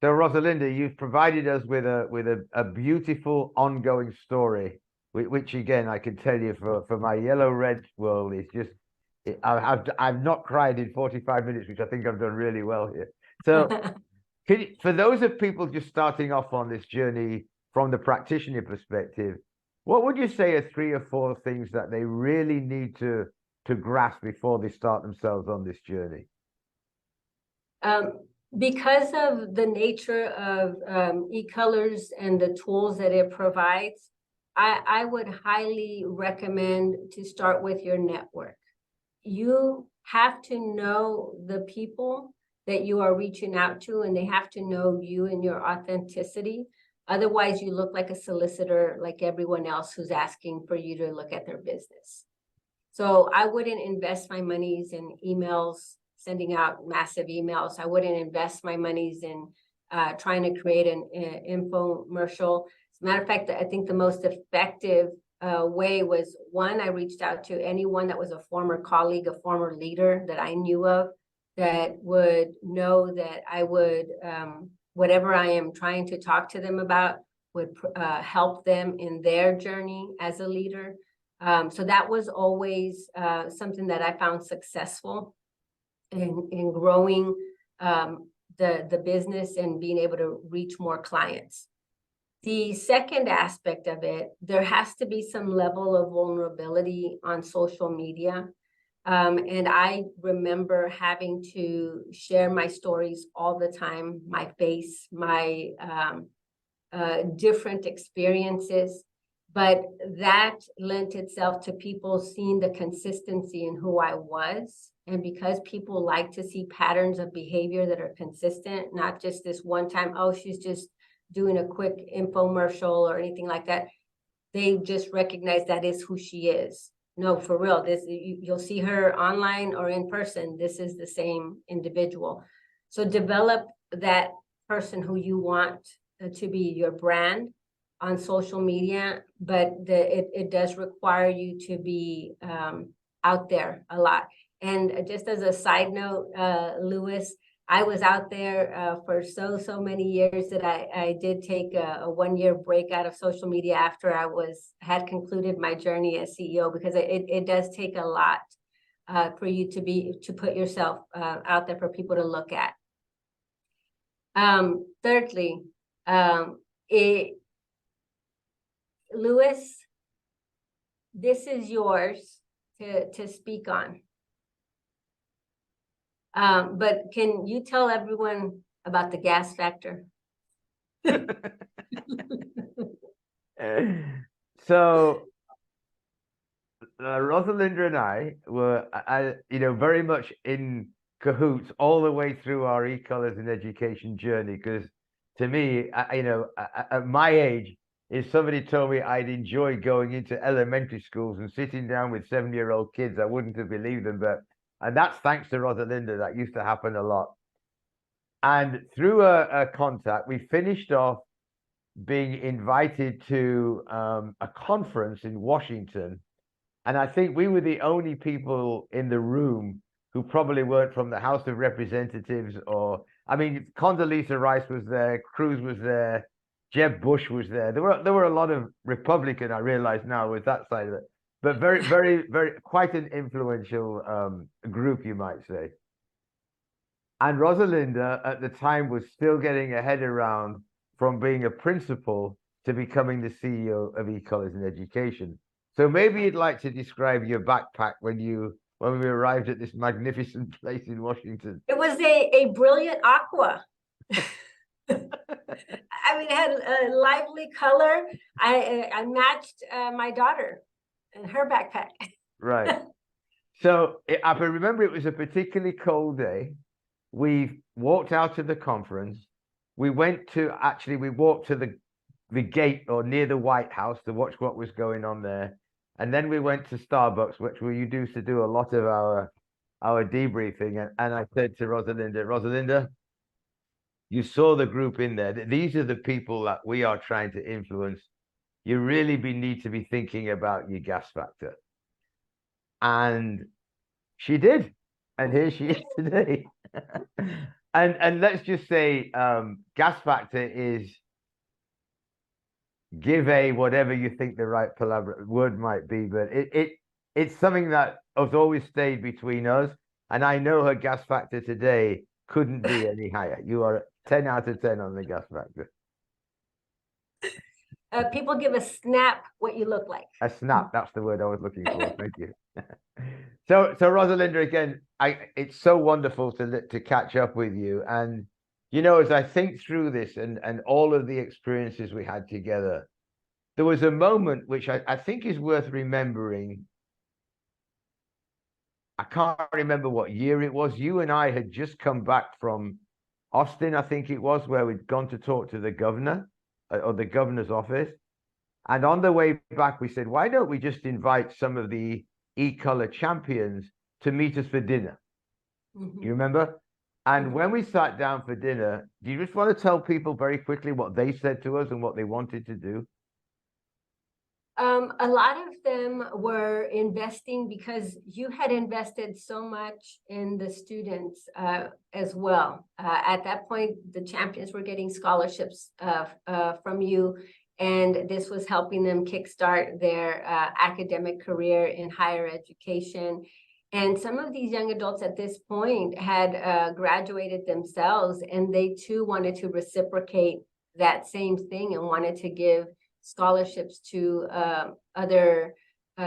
So Rosalinda, you've provided us with a beautiful ongoing story, which again I can tell you for my yellow red world is just I've not cried in 45 minutes, which I think I've done really well here. So for those of people just starting off on this journey from the practitioner perspective, what would you say are 3 or 4 things that they really need to grasp before they start themselves on this journey? Because of the nature of eColors and the tools that it provides, I would highly recommend to start with your network. You have to know the people that you are reaching out to, and they have to know you and your authenticity. Otherwise, you look like a solicitor, like everyone else who's asking for you to look at their business. So I wouldn't invest my monies in emails, sending out massive emails. I wouldn't invest my monies in trying to create an infomercial. As a matter of fact, I think the most effective way was, one, I reached out to anyone that was a former colleague, a former leader that I knew of, that would know that I would, whatever I am trying to talk to them about, would help them in their journey as a leader. So that was always something that I found successful in growing the business and being able to reach more clients. The second aspect of it, there has to be some level of vulnerability on social media. And I remember having to share my stories all the time, my face, my different experiences. But that lent itself to people seeing the consistency in who I was. And because people like to see patterns of behavior that are consistent, not just this one time, oh, she's just doing a quick infomercial or anything like that, they just recognize that is who she is. No, for real, you'll see her online or in person. This is the same individual. So develop that person who you want to be your brand on social media, but it does require you to be out there a lot. And just as a side note, Louis, I was out there for so many years that I did take a 1-year break out of social media after I had concluded my journey as CEO, because it does take a lot for you to put yourself out there for people to look at. Thirdly, Louis, this is yours to speak on. But can you tell everyone about the gas factor? So Rosalinda and I were, very much in cahoots all the way through our eColors and education journey. Because to me, at my age, if somebody told me I'd enjoy going into elementary schools and sitting down with 7-year-old kids, I wouldn't have believed them. And that's thanks to Rosalinda. That used to happen a lot. And through a contact, we finished off being invited to a conference in Washington. And I think we were the only people in the room who probably weren't from the House of Representatives, Condoleezza Rice was there, Cruz was there, Jeb Bush was there. There were a lot of Republican, I realize now, with that side of it. But very, quite an influential group, you might say. And Rosalinda at the time was still getting her head around from being a principal to becoming the CEO of eColors and Education. So maybe you'd like to describe your backpack when we arrived at this magnificent place in Washington. It was a brilliant aqua. It had a lively color. I matched my daughter and her backpack. Right. So I remember it was a particularly cold day. We walked out of the conference. We walked to the gate or near the White House to watch what was going on there. And then we went to Starbucks, which we used to do a lot of our debriefing. And I said to Rosalinda, you saw the group in there. These are the people that we are trying to influence. You really need to be thinking about your gas factor. And she did. And here she is today. And let's just say gas factor is give a whatever you think the right word might be, but it's something that has always stayed between us. And I know her gas factor today couldn't be any higher. You are 10 out of 10 on the gas factor. People give a snap what you look like. A snap, that's the word I was looking for. Thank you. So Rosalinda, again, it's so wonderful to catch up with you. And you know, as I think through this and all of the experiences we had together, there was a moment which I think is worth remembering. I can't remember what year it was. You and I had just come back from Austin, I think it was, where we'd gone to talk to the governor or the governor's office. And on the way back, we said, why don't we just invite some of the e-color champions to meet us for dinner? You remember? And when we sat down for dinner, do you just want to tell people very quickly what they said to us and what they wanted to do? A lot of them were investing because you had invested so much in the students as well. At that point, the champions were getting scholarships from you, and this was helping them kickstart their academic career in higher education. And some of these young adults at this point had graduated themselves, and they too wanted to reciprocate that same thing and wanted to give scholarships to other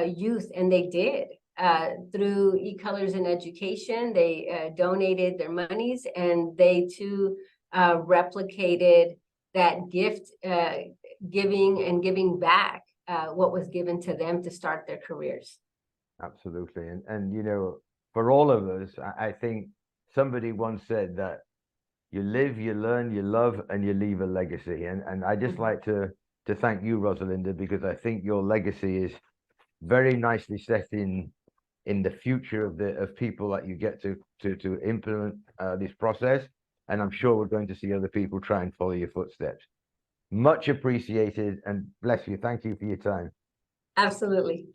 youth, and they did. Through e-colors in education, they donated their monies, and they too replicated that gift giving and giving back what was given to them to start their careers. Absolutely. And you know, for all of us, I think somebody once said that you live, you learn, you love, and you leave a legacy. And I just like to thank you, Rosalinda, because I think your legacy is very nicely set in the future of people that you get to implement this process. And I'm sure we're going to see other people try and follow your footsteps. Much appreciated, and bless you. Thank you for your time. Absolutely.